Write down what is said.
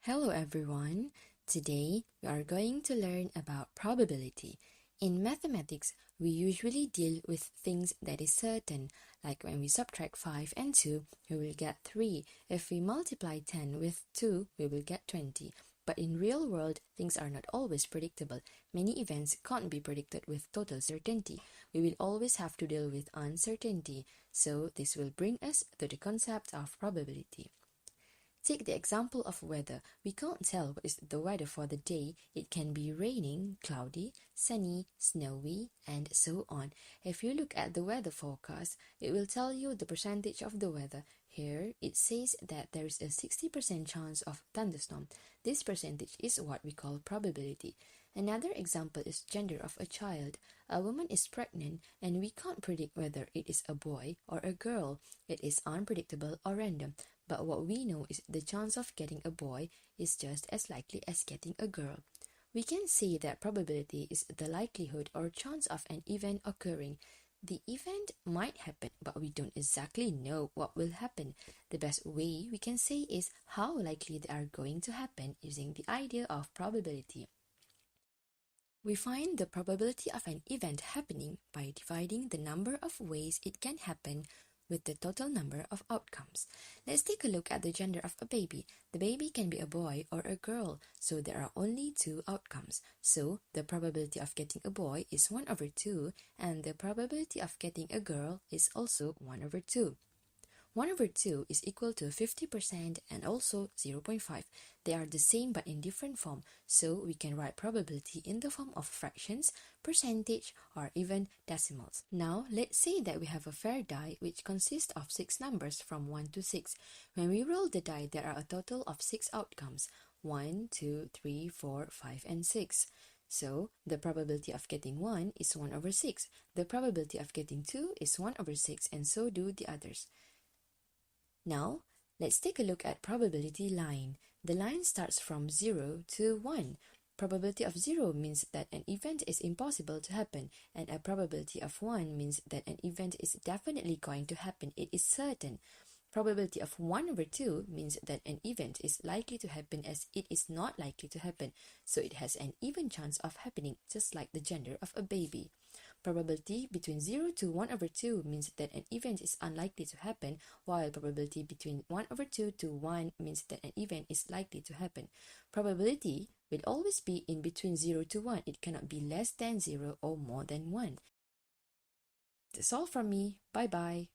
Hello everyone. Today we are going to learn about probability. In mathematics, we usually deal with things that is certain, like when we subtract 5 and 2, we will get 3. If we multiply 10 with 2, we will get 20. But in real world, things are not always predictable. Many events can't be predicted with total certainty. We will always have to deal with uncertainty. So this will bring us to the concept of probability. Take the example of weather. We can't tell what is the weather for the day. It can be raining, cloudy, sunny, snowy, and so on. If you look at the weather forecast, it will tell you the percentage of the weather. Here, it says that there is a 60% chance of thunderstorm. This percentage is what we call probability. Another example is gender of a child. A woman is pregnant and we can't predict whether it is a boy or a girl. It is unpredictable or random. But what we know is the chance of getting a boy is just as likely as getting a girl. We can say that probability is the likelihood or chance of an event occurring. The event might happen, but we don't exactly know what will happen. The best way we can say is how likely they are going to happen using the idea of probability. We find the probability of an event happening by dividing the number of ways it can happen with the total number of outcomes. Let's take a look at the gender of a baby. The baby can be a boy or a girl, so there are only two outcomes. So the probability of getting a boy is 1/2, and the probability of getting a girl is also 1/2. 1/2 is equal to 50% and also 0.5. They are the same but in different form, so we can write probability in the form of fractions, percentage, or even decimals. Now, let's say that we have a fair die which consists of 6 numbers from 1 to 6. When we roll the die, there are a total of 6 outcomes: 1, 2, 3, 4, 5, and 6. So, the probability of getting 1 is 1/6. The probability of getting 2 is 1/6, and so do the others. Now, let's take a look at probability line. The line starts from 0 to 1. Probability of 0 means that an event is impossible to happen, and a probability of 1 means that an event is definitely going to happen. It is certain. Probability of 1/2 means that an event is likely to happen as it is not likely to happen, so it has an even chance of happening, just like the gender of a baby. Probability between 0 to 1/2 means that an event is unlikely to happen, while probability between 1/2 to 1 means that an event is likely to happen. Probability will always be in between 0 to 1. It cannot be less than 0 or more than 1. That's all from me. Bye bye.